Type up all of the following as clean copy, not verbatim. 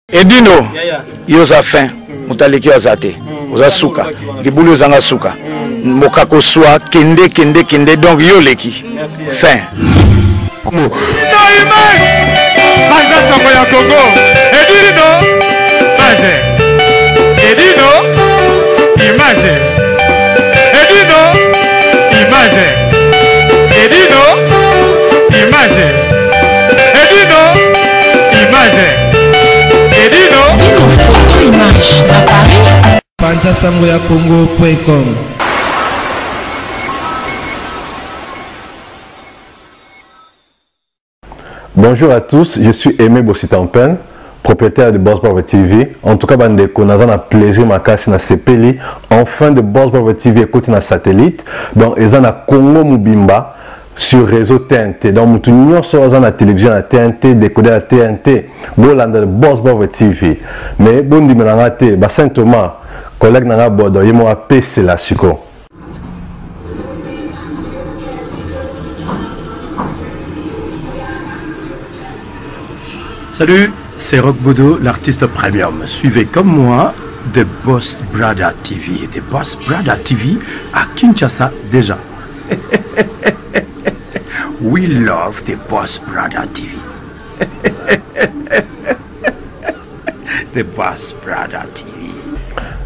Edino, yoza fin, mutaleki azate, oza suka, libulu zanga suka, mokako swa, kende, donc yoleki, fin. Dino photo image à Paris. PanzaSamboyaCongo.com. Bonjour à tous, je suis Aimé Bossitampen, propriétaire de Boss Brother TV. En tout cas, bandeko, nous avons un plaisir makasi na sepeli. Enfin de Boss Brother TV écoute na satellite. Donc, ils ont na Congo Mubimba sur réseau TNT. Donc, nous avons na télévision à TNT, décoder à TNT. Bolanda de Boss Brother TV. Mais bon dimanche, bah Saint Thomas, collègue nanga bodo, il m'a PC la siko. Salut, c'est Rock Bodo, l'artiste premium. Suivez comme moi The Boss Brother TV. The Boss Brother TV à Kinshasa déjà. We love The Boss Brother TV. The Boss Brother TV.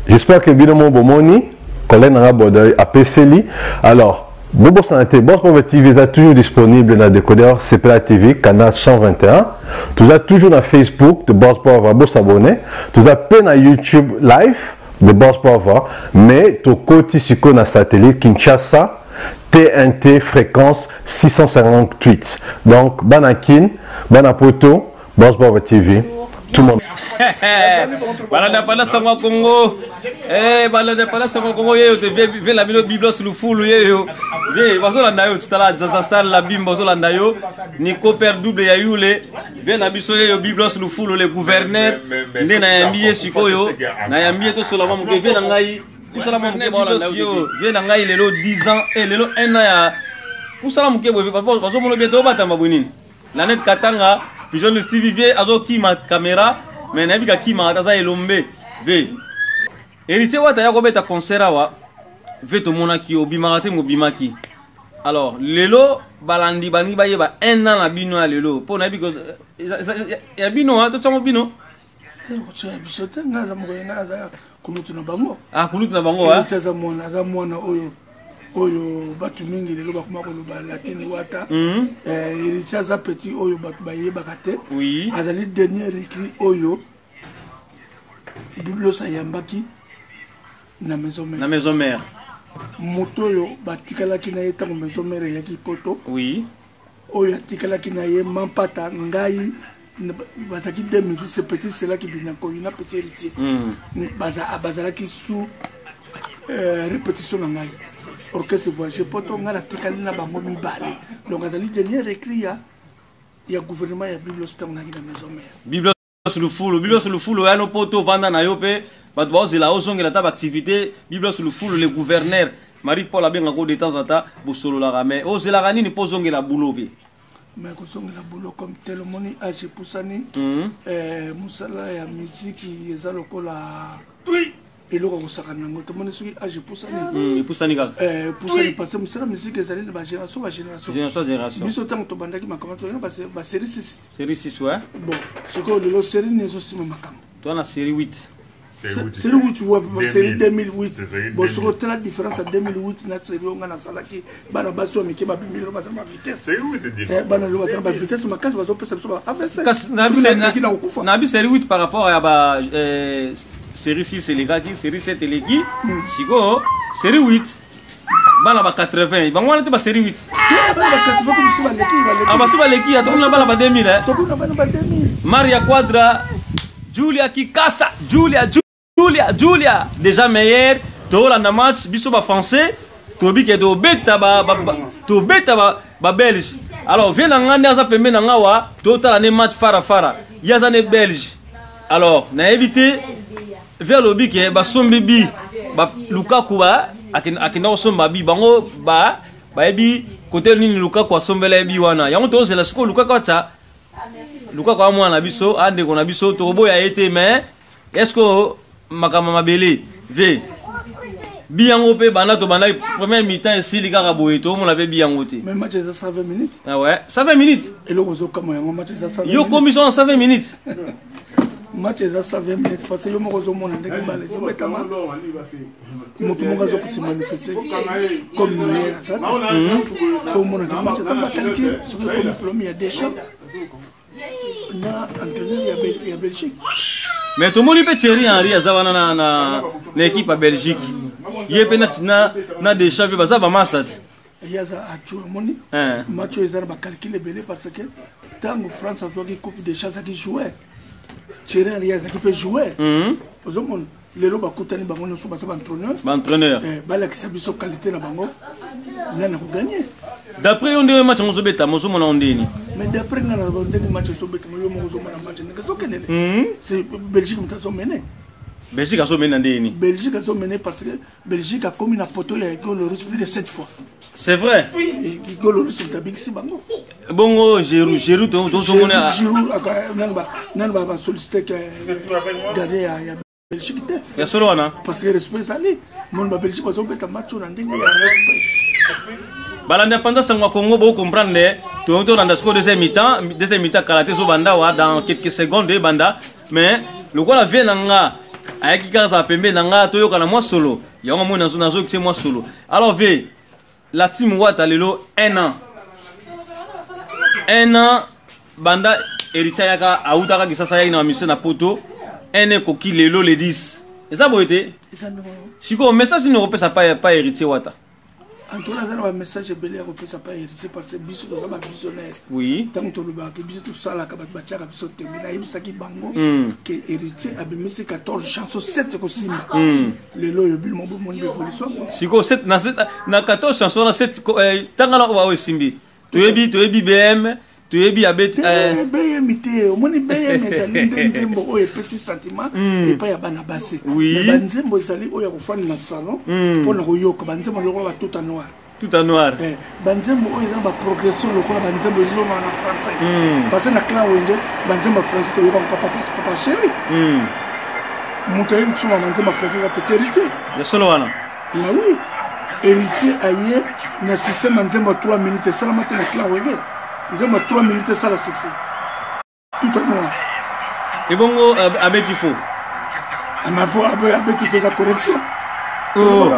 J'espère que évidemment Bomoni, collègue nanga bodo a PC. Alors, Bobo Santé, Boss Brother TV est toujours disponible dans le décodeur CPA TV, canal 121. Tu as toujours dans Facebook de Boss Brother, vous s'abonner. Tu as peine à YouTube live de Boss Brother, mais tu côté sur le satellite Kinshasa, TNT fréquence 658. Donc, Banakin, Banapoto, Boss Brother TV, tout le monde. Balada pala sama Congo. Balada pala sama Congo yo te ve la Biblos lu fulu yo. Ve bazola ndayo tala Zazastar la bimbo bazola ndayo. Nico père double ya yule. Ve na biso yo Biblos lu fulu le gouverneur. Nde na yambiye sikoyo. Na yambiye to sola mamu ve na ngai. Pusala mamu ke bola ndayo. Ve na ngai lelo 10 ans et lelo 1 an ya. Pusala mamu ke bo bazo mono beto batamba bonini. La net katanga Pigeon le Stevie vie azo ki ma caméra. Mais nabika kima ataza elombe ve héritier wata ya kobeta concert wa ve to monaki obimaka te mobimaki. Alors lelo balandi bani baye ba 1 an na bino ya lelo po na biko ya bino to tsango bino te ko tsa biso te ngaza mo yenga za kulutu na bango kulutu na bango ha za mwana oyo batu mingi lelo bakuma ko loba latini wata héritier za petit oyo batu baye bakate oui azali dernier écrit oyo Biblos ayambaki na maison mère moto oyo batikalaki na ye tango maison mère yaki poto oui oyo atikalaki na ye mampata ngai bazaki 2006 ce petit c'est là qui bina ko une petit héritier bazalaki sous répétition na ngai orchestre voyage poto ngala tikali na bango mibale donc azali dernier écrit ya gouvernement ya Biblos tango na maison mère Biblos le fulu ya no poto vanda na yo pe bato bazela ozongela ta activité Biblos le fulu le gouverneur Marie Paul abenga ko de temps en temps bosolo la ramé ozela kanini po zongela boulot pe mais ko zongela boulot comme tel moni age poussani musala ya musique eza lokola oui eloko kosaka nango tomoni soki age poussani poussani kaka poussani parce que musala musique ezali na génération biso tango tobandaki makambo toyena ba série 6 ouais bon sikoyo lelo série nezosima makambo toi na série 8 série 8 ouais série 2008 bon sikoyo tala différence à 2008 na série onga na salaki bana basi wa mike babimilo basala ba vitesse série 8 dit bana lo basala ba vitesse makasi bazopesa biso ba AVC na bi série 8 par rapport à ba série 6 c'est les gars qui série 7 les qui siko série 8 bana ba 80 bango wana te ba série 8 bana ba 80 ko biso ba leki ba suba leki atona bana ba 2000 to kuna bana ba 2000 Maria Quadra Julia Kikasa Julia déjà meilleur to la na match biso ba français to bi ke do beta ba belge alors vient ngande aza pembe na ngawa to tala ne match fara yaza ne belge alors na éviter vers le bic ba sombi bi ba Lukaku ba akina somba bi bango ba ebi côté nini Lukaku asombela bi wana yango to zela siko Lukaku ta luka kwa mwana biso ande kona biso tobo ya été mais est-ce que makama mabele ve biango pe bana to bana premier mi-temps ici les gars boye to mon avait biango te mais match ça 120 minutes ah ouais 120 minutes et le rozo comme un match ça 120 yo commission 120 minutes match ça 120 minutes parce que yo mo rozo mon ndenge balé yo metama moto mo gazo ko se manifester comme hier ça comme mon match ça va calquer sur le premier il y a des champs na entraîneur il y a Belgique. Mais tout le monde peut Thierry Henry azavana na l'équipe à Belgique. Yé pe na des champions parce que ba master. Il y a ça à tout le monde. Match ils ont calculé belé parce que tant que France a joué coupe des champs qui jouait. Thierry Henry qui peut jouer. Aux hommes les lots bakutani bango no suba ça entraîneur. Bala qui sabi so qualité na bango. Nana ko gagner. D'après on dit match on se beta mozo mona ondeni. Mais d'après na match so beta yo mozo mona match ne so kenele. C'est Belgique mtazo mené. Belgique a so mené ndeni. Belgique a so mené parce que Belgique a commis na poto ya Goloris plus de 7 fois. C'est vrai. Goloris c'est tabik si bango. Bongo Giroud to so mona. Giroud nanga ba solliciter que garder ya Belgique te. Ya solo wana. Parce que respect sali. Mon ba Belgique ba so beta match na ndenge ya respect. Bala indépendance en Congo, vous comprenez, tout le monde score deuxième mi-temps, karaté so banda wa dans quelques secondes de banda, mais le quoi la vient nanga, avec qui kaza pembe nanga, toyo kana moi solo, ya moi nazo qui moi solo. Alors ve, la team Wata lelo 1 an, banda héritier yaka autaka kisasa yaki na mission na poto, 1 an koki lelo le 10. Et ça boité? Chiko message ne repose pas héritier Wata. En tout cas, un message belé à repasser pas hérité parce que biso doit pas visionnaire. Oui. Tant que le bac, biso tout ça là, kabat bachaka biso termina, il s'agit bango. Que héritier a bien mis 14 chansons 7 ko simba. Le lo yobil mon bon évolution. Siko 7 na 14 chansons na 7 tangala ko ba simbi. Tu ebi BM, tu ebi abet BM té, o moni BM ezali ndembo o epesi sentiment et pas ya bana basse. Oui. Banzembo ezali o ya ko fana na salon pour na ko yoka banzembo lokolo ba tout en noir. Tout en noir. Banzembo o ezali ba progression lokolo banzembo ezo na français. Parce que na clan wende banzembo français to yoka papa chéri. Muto yi tsuma banzembo français ka petit héritier. Ya solo wana. Oui. Héritier aye na système banzembo 3 minutes ça la matin na clan wende. Nous avons 3 minutes ça la succès. Tout à noir. Et bon, avec il faut. Avec il faut sa correction. Oh.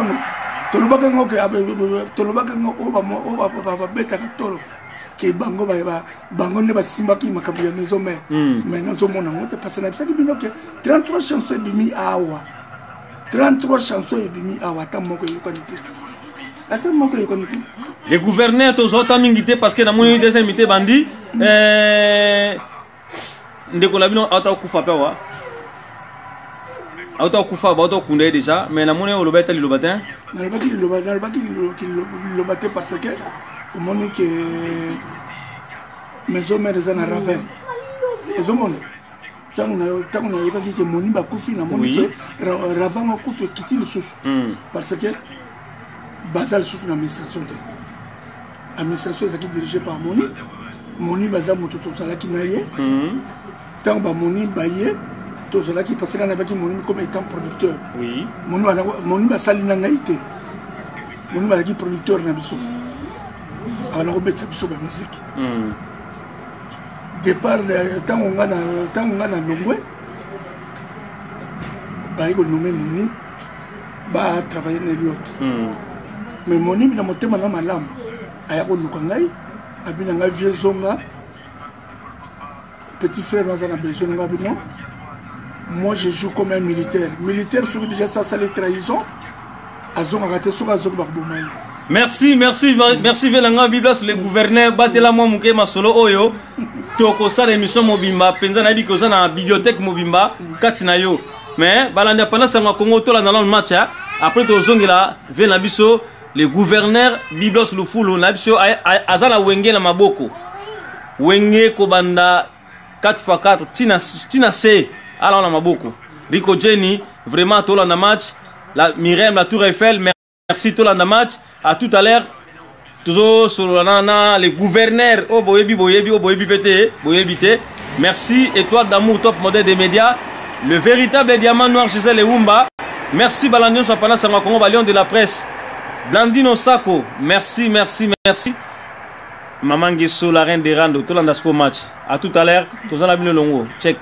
Tolobaka ngoke tolobaka ngo ba beta tolo. Ke bango bango ne ba simba ki makabu ya maison mère. Mais nous sommes en honte parce que ça qui bino que 33 chansons de mi awa. 33 chansons de mi awa ta moko yo qualité. Attends moko yo qualité. Les gouverneurs tous autant mingité parce que dans mon deuxième invité bandi ndeko la bino auto kufa pe wa auto kufa ba auto kunde déjà mais na mon o lobeta li lobatin na lobaki lobatin parce que au moment que maison mère za na ravin ezomona tangu na yokaki ke moni ba kufi na moni que ravin ko kutu kiti le sous parce que basal sous l'administration administration qui est dirigée par Moni baza moto to sala ki naye tant ba Moni baye to sala ki parce que na ba ki Moni comme étant producteur oui Moni ba sali na ngaité Moni ba ki producteur na biso ana ko betsa biso ba musique départ tant on na longwe ba ko nommer Moni ba travailler na Eliot mais Moni na motema na malamu aya ko lukangai abina nga vieux zonga petit frère dans la besoin nga bino moi je joue comme un militaire sur déjà ça les trahisons azonga raté sur azonga bakbomai. Merci Velanga Biblas le gouverneur batela mo muke masolo oyo toko sa émission mobimba penza na bi ko za na bibliothèque mobimba katina yo mais balanda pendant ça Congo to la dans le match après to zongela vena biso le gouverneur Biblos Lufulu na biso azana wenge na maboko wenge ko banda 4x4 tina C ala na maboko Rico Jenny vraiment to la match la Miriam la Tour Eiffel merci to la match à tout à l'heure toujours sur le gouverneur boyebi pété boyebi té Merci, Étoile d'amour, top modèle des médias. Le véritable diamant noir, Gisèle Eumba. Merci, Balandion Chapana Sangwa Congo, Balion de la presse. Blandino Sako, merci, merci, merci. Maman Guesso, la reine des randos, tout l'andasco match. À tout à l'heure, tout ça, la longo. Check.